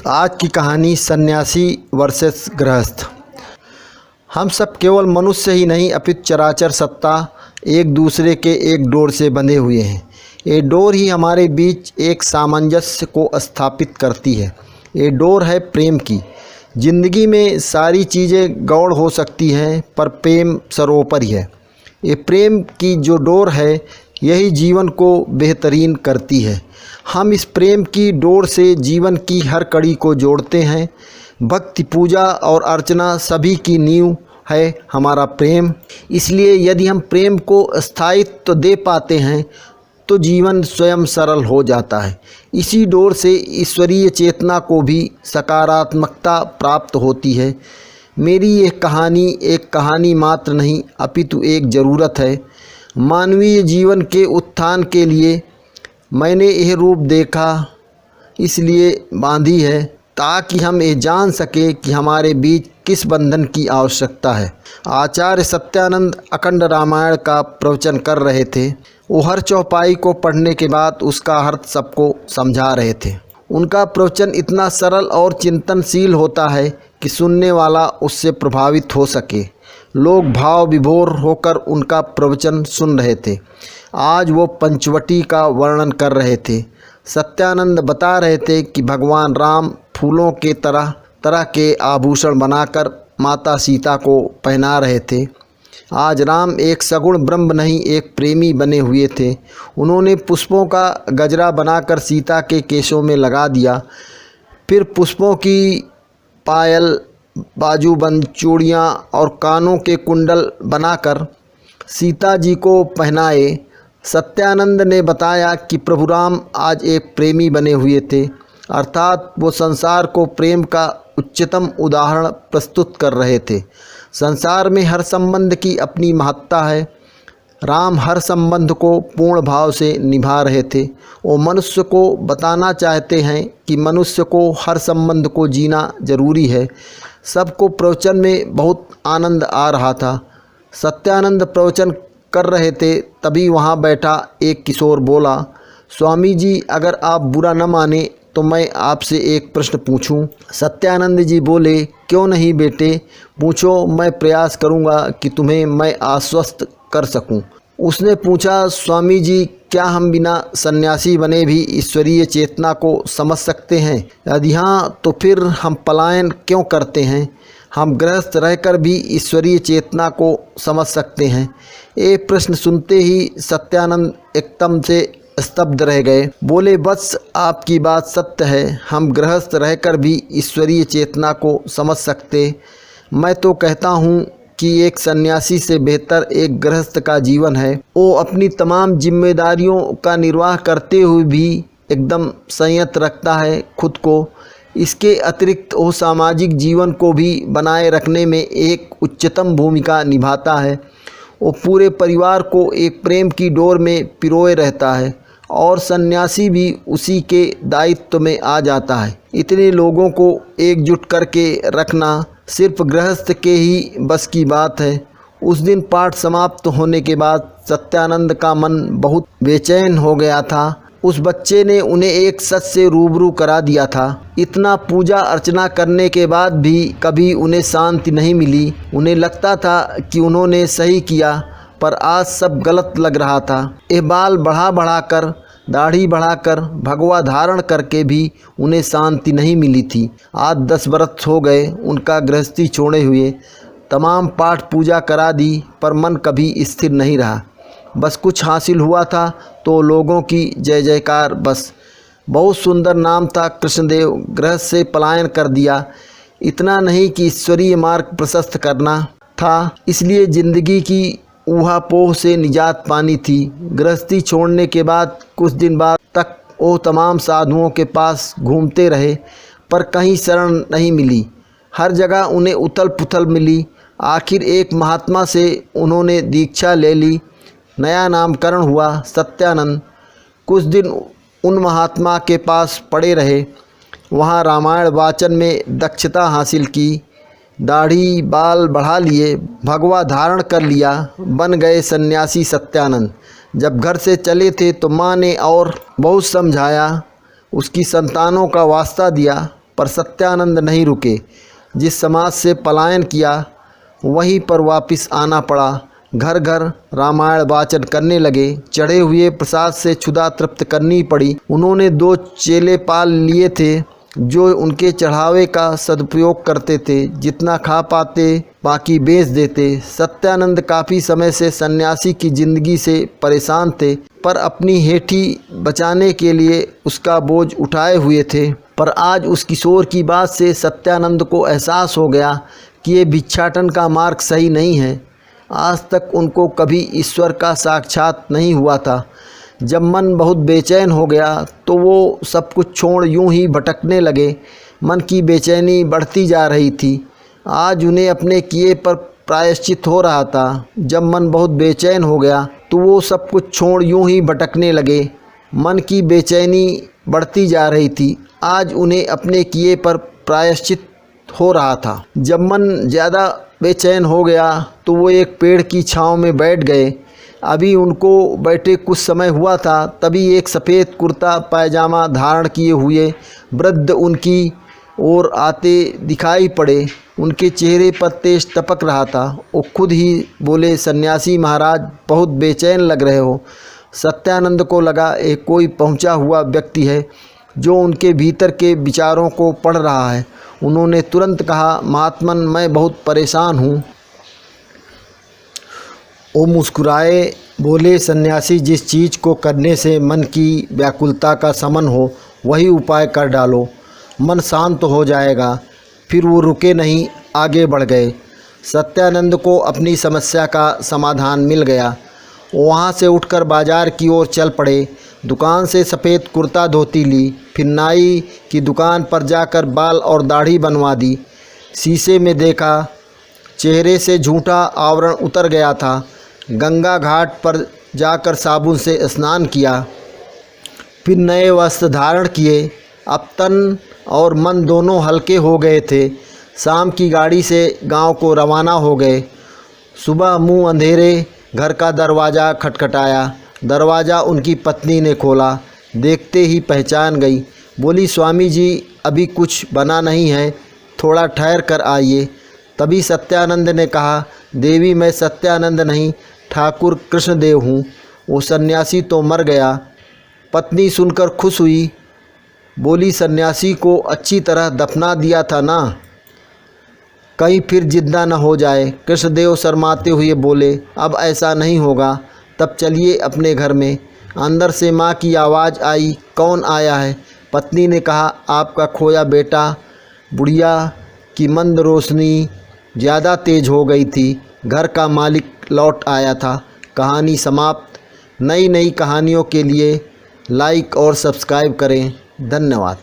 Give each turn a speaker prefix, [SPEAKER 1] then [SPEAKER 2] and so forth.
[SPEAKER 1] आज की कहानी सन्यासी वर्सेस गृहस्थ। हम सब केवल मनुष्य ही नहीं अपितु चराचर सत्ता एक दूसरे के एक डोर से बंधे हुए हैं। ये डोर ही हमारे बीच एक सामंजस्य को स्थापित करती है। ये डोर है प्रेम की। ज़िंदगी में सारी चीज़ें गौड़ हो सकती हैं पर प्रेम सर्वोपरि है। ये प्रेम की जो डोर है यही जीवन को बेहतरीन करती है। हम इस प्रेम की डोर से जीवन की हर कड़ी को जोड़ते हैं। भक्ति, पूजा और अर्चना सभी की नींव है हमारा प्रेम। इसलिए यदि हम प्रेम को स्थायित्व दे पाते हैं तो जीवन स्वयं सरल हो जाता है। इसी डोर से ईश्वरीय चेतना को भी सकारात्मकता प्राप्त होती है। मेरी यह कहानी एक कहानी मात्र नहीं अपितु एक ज़रूरत है। मानवीय जीवन के उत्थान के लिए मैंने यह रूप देखा, इसलिए बांधी है ताकि हम ये जान सके कि हमारे बीच किस बंधन की आवश्यकता है। आचार्य सत्यानंद अखंड रामायण का प्रवचन कर रहे थे। वो हर चौपाई को पढ़ने के बाद उसका अर्थ सबको समझा रहे थे। उनका प्रवचन इतना सरल और चिंतनशील होता है कि सुनने वाला उससे प्रभावित हो सके। लोग भाव विभोर होकर उनका प्रवचन सुन रहे थे। आज वो पंचवटी का वर्णन कर रहे थे। सत्यानंद बता रहे थे कि भगवान राम फूलों के तरह तरह के आभूषण बनाकर माता सीता को पहना रहे थे। आज राम एक सगुण ब्रह्म नहीं एक प्रेमी बने हुए थे। उन्होंने पुष्पों का गजरा बनाकर सीता के केशों में लगा दिया, फिर पुष्पों की पायल, बाजूबंद, चूड़ियाँ और कानों के कुंडल बनाकर सीता जी को पहनाए। सत्यानंद ने बताया कि प्रभु राम आज एक प्रेमी बने हुए थे, अर्थात वो संसार को प्रेम का उच्चतम उदाहरण प्रस्तुत कर रहे थे। संसार में हर संबंध की अपनी महत्ता है। राम हर संबंध को पूर्ण भाव से निभा रहे थे। वो मनुष्य को बताना चाहते हैं कि मनुष्य को हर संबंध को जीना जरूरी है। सबको प्रवचन में बहुत आनंद आ रहा था। सत्यानंद प्रवचन कर रहे थे, तभी वहाँ बैठा एक किशोर बोला, स्वामी जी अगर आप बुरा न माने तो मैं आपसे एक प्रश्न पूछूं। सत्यानंद जी बोले, क्यों नहीं बेटे, पूछो, मैं प्रयास करूंगा कि तुम्हें मैं आश्वस्त कर सकूं। उसने पूछा, स्वामी जी क्या हम बिना सन्यासी बने भी ईश्वरीय चेतना को समझ सकते हैं? यदि हाँ तो फिर हम पलायन क्यों करते हैं? हम गृहस्थ रहकर भी ईश्वरीय चेतना को समझ सकते हैं। ये प्रश्न सुनते ही सत्यानंद एकदम से स्तब्ध रह गए। बोले, बस आपकी बात सत्य है, हम गृहस्थ रहकर भी ईश्वरीय चेतना को समझ सकते। मैं तो कहता हूँ कि एक सन्यासी से बेहतर एक गृहस्थ का जीवन है। वो अपनी तमाम जिम्मेदारियों का निर्वाह करते हुए भी एकदम संयत रखता है खुद को। इसके अतिरिक्त वो सामाजिक जीवन को भी बनाए रखने में एक उच्चतम भूमिका निभाता है। वो पूरे परिवार को एक प्रेम की डोर में पिरोए रहता है और सन्यासी भी उसी के दायित्व में आ जाता है। इतने लोगों को एकजुट करके रखना सिर्फ गृहस्थ के ही बस की बात है। उस दिन पाठ समाप्त होने के बाद सत्यानंद का मन बहुत बेचैन हो गया था। उस बच्चे ने उन्हें एक सच से रूबरू करा दिया था। इतना पूजा अर्चना करने के बाद भी कभी उन्हें शांति नहीं मिली। उन्हें लगता था कि उन्होंने सही किया, पर आज सब गलत लग रहा था। ये बाल बढ़ाकर, दाढ़ी बढ़ाकर, भगवा धारण करके भी उन्हें शांति नहीं मिली थी। आज 10 बरस हो गए उनका गृहस्थी छोड़े हुए। तमाम पाठ पूजा करा दी पर मन कभी स्थिर नहीं रहा। बस कुछ हासिल हुआ था तो लोगों की जय जयकार बस। बहुत सुंदर नाम था कृष्णदेव, गृहस्थ से पलायन कर दिया। इतना नहीं कि ईश्वरीय मार्ग प्रशस्त करना था, इसलिए ज़िंदगी की ऊहापोह से निजात पानी थी। गृहस्थी छोड़ने के बाद कुछ दिन बाद तक वो तमाम साधुओं के पास घूमते रहे पर कहीं शरण नहीं मिली। हर जगह उन्हें उथल पुथल मिली। आखिर एक महात्मा से उन्होंने दीक्षा ले ली। नया नामकरण हुआ सत्यानंद। कुछ दिन उन महात्मा के पास पड़े रहे। वहाँ रामायण वाचन में दक्षता हासिल की। दाढ़ी बाल बढ़ा लिए, भगवा धारण कर लिया, बन गए सन्यासी सत्यानंद। जब घर से चले थे तो माँ ने और बहुत समझाया, उसकी संतानों का वास्ता दिया, पर सत्यानंद नहीं रुके। जिस समाज से पलायन किया वहीं पर वापस आना पड़ा। घर घर रामायण वाचन करने लगे। चढ़े हुए प्रसाद से क्षुधा तृप्त करनी पड़ी। उन्होंने 2 चेले पाल लिए थे जो उनके चढ़ावे का सदुपयोग करते थे। जितना खा पाते बाकी बेच देते। सत्यानंद काफ़ी समय से सन्यासी की जिंदगी से परेशान थे, पर अपनी हेठी बचाने के लिए उसका बोझ उठाए हुए थे। पर आज उस किशोर की बात से सत्यानंद को एहसास हो गया कि ये भिक्षाटन का मार्ग सही नहीं है। आज तक उनको कभी ईश्वर का साक्षात नहीं हुआ था। जब मन बहुत बेचैन हो गया तो वो सब कुछ छोड़ यूं ही भटकने लगे। मन की बेचैनी बढ़ती जा रही थी। आज उन्हें अपने किए पर प्रायश्चित हो रहा था। जब मन बहुत बेचैन हो गया तो वो सब कुछ छोड़ यूं ही भटकने लगे। मन की बेचैनी बढ़ती जा रही थी। आज उन्हें अपने किए पर प्रायश्चित हो रहा था। जब मन ज़्यादा बेचैन हो गया तो वो एक पेड़ की छांव में बैठ गए। अभी उनको बैठे कुछ समय हुआ था, तभी एक सफ़ेद कुर्ता पायजामा धारण किए हुए वृद्ध उनकी ओर आते दिखाई पड़े। उनके चेहरे पर तेज टपक रहा था। वो खुद ही बोले, सन्यासी महाराज, बहुत बेचैन लग रहे हो। सत्यानंद को लगा एक कोई पहुंचा हुआ व्यक्ति है जो उनके भीतर के विचारों को पढ़ रहा है। उन्होंने तुरंत कहा, महात्मन, मैं बहुत परेशान हूँ। वो मुस्कुराए, बोले, सन्यासी, जिस चीज़ को करने से मन की व्याकुलता का शमन हो वही उपाय कर डालो, मन शांत हो जाएगा। फिर वो रुके नहीं, आगे बढ़ गए। सत्यानंद को अपनी समस्या का समाधान मिल गया। वहाँ से उठकर बाजार की ओर चल पड़े। दुकान से सफ़ेद कुर्ता धोती ली। फिर नाई की दुकान पर जाकर बाल और दाढ़ी बनवा दी। शीशे में देखा, चेहरे से झूठा आवरण उतर गया था। गंगा घाट पर जाकर साबुन से स्नान किया। फिर नए वस्त्र धारण किए। अब तन और मन दोनों हल्के हो गए थे। शाम की गाड़ी से गांव को रवाना हो गए। सुबह मुँह अंधेरे घर का दरवाज़ा खटखटाया। दरवाज़ा उनकी पत्नी ने खोला। देखते ही पहचान गई। बोली, स्वामी जी, अभी कुछ बना नहीं है, थोड़ा ठहर कर आइए। तभी सत्यानंद ने कहा, देवी, मैं सत्यानंद नहीं, ठाकुर कृष्णदेव हूँ। वो सन्यासी तो मर गया। पत्नी सुनकर खुश हुई। बोली, सन्यासी को अच्छी तरह दफना दिया था ना, कहीं फिर जिद्दा न हो जाए। कृष्णदेव शर्माते हुए बोले, अब ऐसा नहीं होगा। तब चलिए अपने घर में। अंदर से माँ की आवाज़ आई, कौन आया है? पत्नी ने कहा, आपका खोया बेटा। बुढ़िया की मंद रोशनी ज़्यादा तेज हो गई थी। घर का मालिक लौट आया था। कहानी समाप्त। नई नई कहानियों के लिए लाइक और सब्सक्राइब करें। धन्यवाद।